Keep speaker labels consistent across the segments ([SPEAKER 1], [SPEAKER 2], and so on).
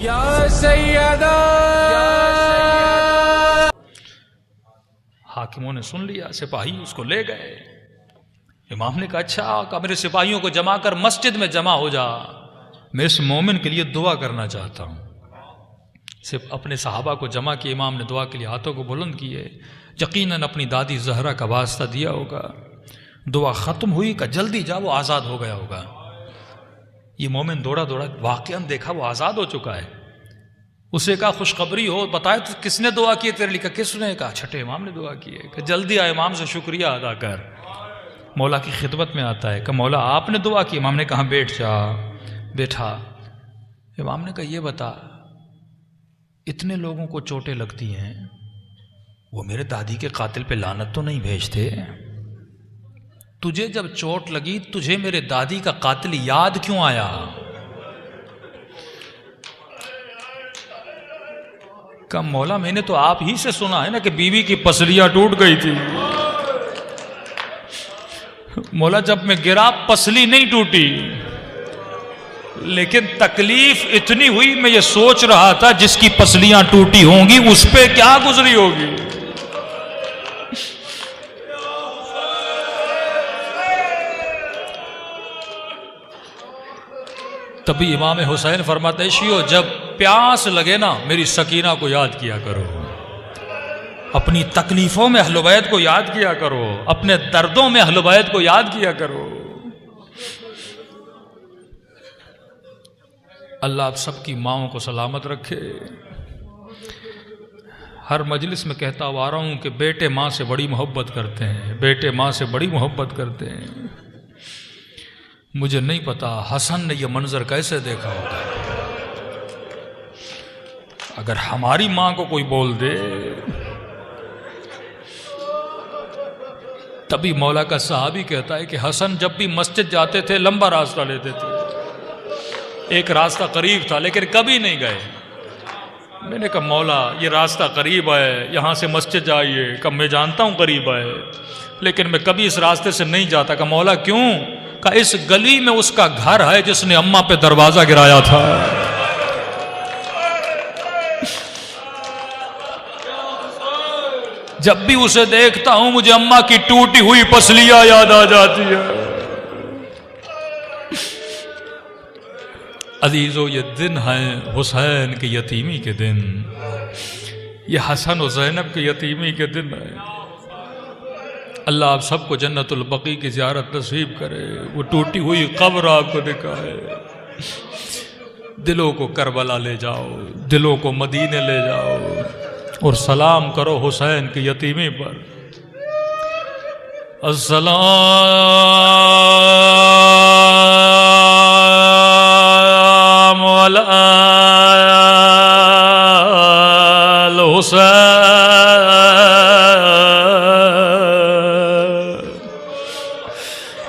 [SPEAKER 1] या सैयदा।
[SPEAKER 2] हाकिमों ने सुन लिया, सिपाही उसको ले गए। इमाम ने कहा अच्छा आका, मेरे सिपाहियों को जमा कर मस्जिद में जमा हो जा, मैं इस मोमिन के लिए दुआ करना चाहता हूँ। सिर्फ अपने सहाबा को जमा किए, इमाम ने दुआ के लिए हाथों को बुलंद किए। यकीनन अपनी दादी जहरा का वास्ता दिया होगा। दुआ ख़त्म हुई का जल्दी जा, वो आज़ाद हो गया होगा। ये मोमिन दौड़ा दौड़ा वाक़ियन देखा वो आज़ाद हो चुका है। उसे कहा खुशखबरी हो, बताए तो किसने दुआ की तेरे लिए? किसने? कहा छठे इमाम ने दुआ की है। कि जल्दी आ, इमाम से शुक्रिया अदा कर। मौला की खिदमत में आता है। कि मौला आपने दुआ की? इमाम ने कहा बैठ जा। बैठा। इमाम ने कहा ये बता, इतने लोगों को चोटें लगती हैं, वो मेरे दादी के कातिल पे लानत तो नहीं भेजते? तुझे जब चोट लगी तुझे मेरे दादी का कातिल याद क्यों आया? कहा मौला मैंने तो आप ही से सुना है ना कि बीवी की पसलियां टूट गई थी। मौला जब मैं गिरा पसली नहीं टूटी, लेकिन तकलीफ इतनी हुई, मैं ये सोच रहा था जिसकी पसलियां टूटी होंगी उस पे क्या गुजरी होगी। तभी इमाम हुसैन फरमाते शियो, जब प्यास लगे ना मेरी सकीना को याद किया करो, अपनी तकलीफों में अहले बैत को याद किया करो, अपने दर्दों में अहले बैत को याद किया करो। अल्लाह आप सबकी माओं को सलामत रखे। हर मजलिस में कहता हुआ आ रहा हूं कि बेटे माँ से बड़ी मोहब्बत करते हैं, बेटे माँ से बड़ी मोहब्बत करते हैं। मुझे नहीं पता हसन ने यह मंजर कैसे देखा होगा। अगर हमारी माँ को कोई बोल दे, तभी मौला का सहाबी कहता है कि हसन जब भी मस्जिद जाते थे लंबा रास्ता लेते थे। एक रास्ता करीब था लेकिन कभी नहीं गए। मैंने कहा मौला ये रास्ता करीब है, यहाँ से मस्जिद जाइए। कब मैं जानता हूँ करीब है, लेकिन मैं कभी इस रास्ते से नहीं जाता। कहा मौला क्यों? कहा इस गली में उसका घर है जिसने अम्मा पे दरवाजा गिराया था। जब भी उसे देखता हूं मुझे अम्मा की टूटी हुई पसलियां याद आ जाती है। अजीजों ये दिन है हुसैन के यतीमी के दिन, ये हसन और ज़ैनब के यतीमी के दिन है। अल्लाह आप सबको जन्नतुल बकी की ज़ियारत नसीब करे, वो टूटी हुई कब्र आपको दिखाए। दिलों को करबला ले जाओ, दिलों को मदीने ले जाओ और सलाम करो हुसैन की यतीमी पर। अस्सलाम अलल हुसैन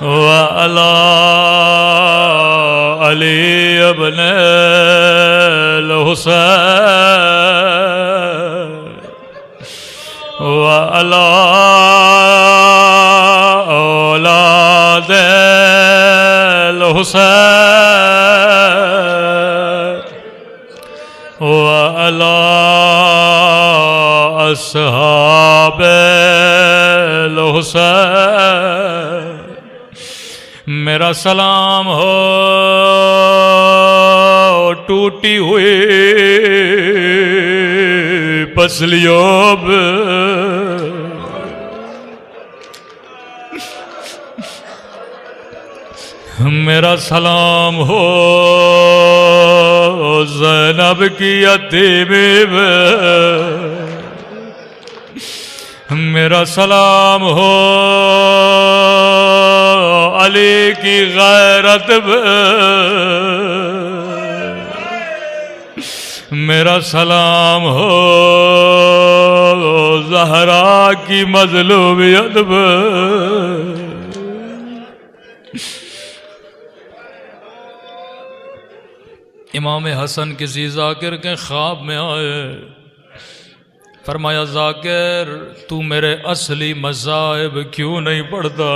[SPEAKER 2] व अला अली इब्न हुसैन व अला औलाद हुसैन व अला अस्हाब हुसैन। मेरा सलाम हो टूटी हुई पसलियों पे, मेरा सलाम हो ज़ैनब की यतीमी पे, मेरा सलाम हो अली की गैरत पे, मेरा सलाम हो ज़हरा की मज़लूमियत पे। इमाम हसन किसी जाकिर के ख्वाब में आए, फरमाया जाकिर तू मेरे असली मज़ाहिब क्यों नहीं पढ़ता?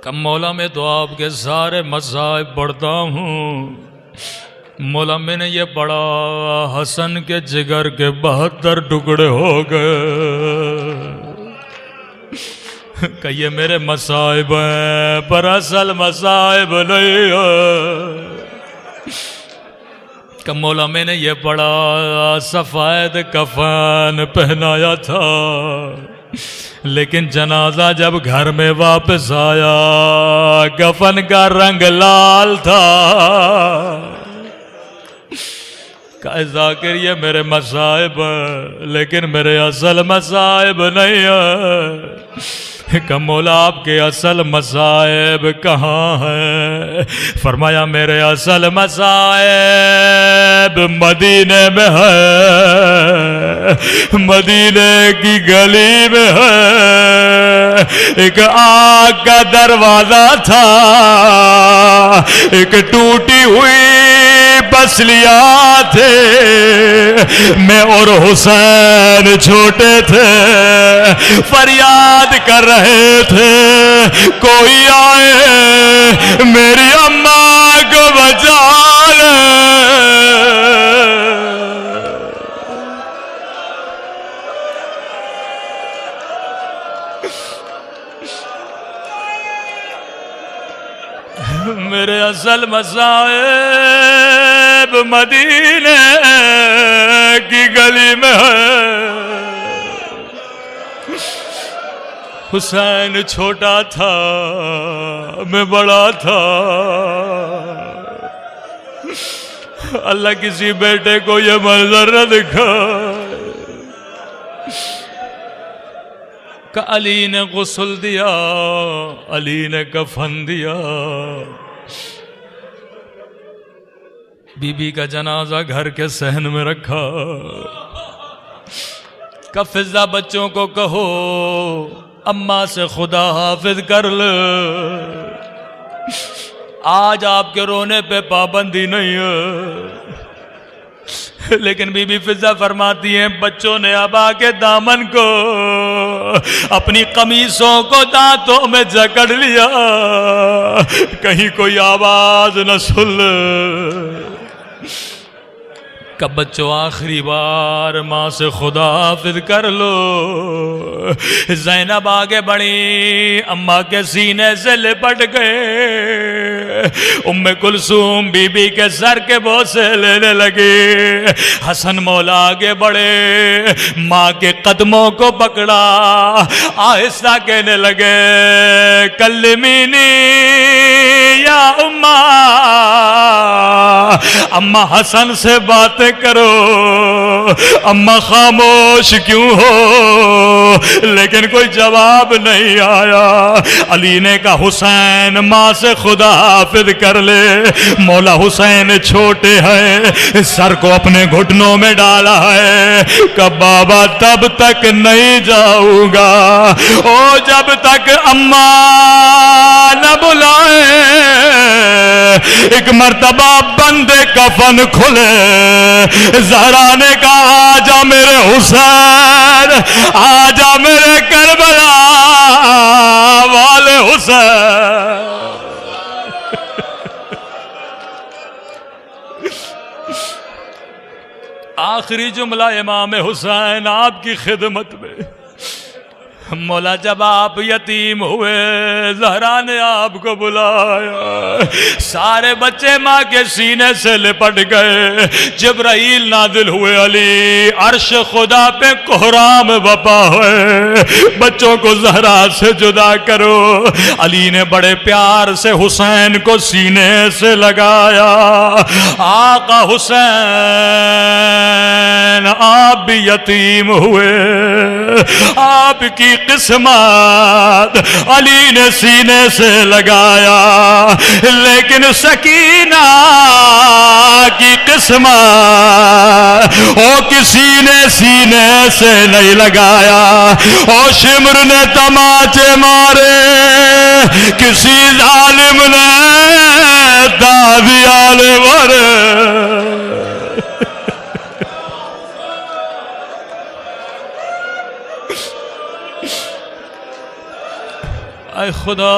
[SPEAKER 2] कम मौला में तो आपके सारे मज़ाहिब पढ़ता हूँ, मौला मैंने ये पढ़ा हसन के जिगर के 72 टुकड़े हो गए। कहिए मेरे मसाइब हैं पर असल मसाइब नहीं है। कि मौला मैंने ये पढ़ा सफ़ेद कफन पहनाया था, लेकिन जनाजा जब घर में वापस आया कफन का रंग लाल था। कहा जाकिर ये मेरे मसाइब लेकिन मेरे असल मसाइब नहीं है। कि मौला आपके असल मसाइब कहाँ है? फरमाया मेरे असल मसाइब मदीने में है, मदीने की गली में है। एक आग का दरवाजा था, एक टूटी हुई बसलिया थे, मैं और हुसैन छोटे थे, फरियाद कर रहे थे कोई आए मेरी अम्मा को बचा ले। मेरे असल मसाइब मदीने की गली में है। हुसैन छोटा था मैं बड़ा था। अल्लाह किसी बेटे को ये मंजर न दिखा। का अली ने गुस्ल दिया, अली ने कफन दिया। बीबी का जनाजा घर के सहन में रखा। का फिजा बच्चों को कहो अम्मा से खुदा हाफिज कर ले। आज आपके रोने पे पाबंदी नहीं है, लेकिन बीबी फिजा फरमाती हैं बच्चों ने अब आके दामन को अपनी कमीजों को दांतों में जकड़ लिया, कहीं कोई आवाज न सुन। कब बच्चों आखिरी बार माँ से खुदा हाफिज कर लो। ज़ैनब आगे बढ़ी, अम्मा के सीने से लिपट गए। उम्मे कुलसूम बीबी के सर के बोसे लेने लगे। हसन मौला आगे बढ़े, माँ के कदमों को पकड़ा, आहिस्ता कहने लगे कल्लिमीनी या उम्मा, अम्मा हसन से बातें करो। अम्मा खामोश क्यों हो? लेकिन कोई जवाब नहीं आया। अली ने कहा हुसैन माँ से खुदा हाफिज कर ले। मौला हुसैन छोटे हैं, सर को अपने घुटनों में डाला है। कब बाबा तब तक नहीं जाऊंगा ओ जब तक अम्मा न बुलाए। एक मर्तबा बंदे कफन खुले, ज़हरा ने कहा आजा मेरे हुसैन, आजा मेरे करबला वाले हुसैन। आखिरी जुमला इमाम हुसैन आपकी खिदमत में। मौला जब आप यतीम हुए ज़हरा ने आपको बुलाया। सारे बच्चे माँ के सीने से लिपट गए। जिब्राईल नाजिल हुए, अली अर्श खुदा पे कोहराम बपा है, बच्चों को ज़हरा से जुदा करो। अली ने बड़े प्यार से हुसैन को सीने से लगाया। आका हुसैन आप भी यतीम हुए, आपकी किस्मत अली ने सीने से लगाया, लेकिन सकीना की किस्मत ओ किसी ने सीने से नहीं लगाया। ओ शिमर ने तमाचे मारे, किसी जालिम ने दादियाले मारे। ऐ खुदा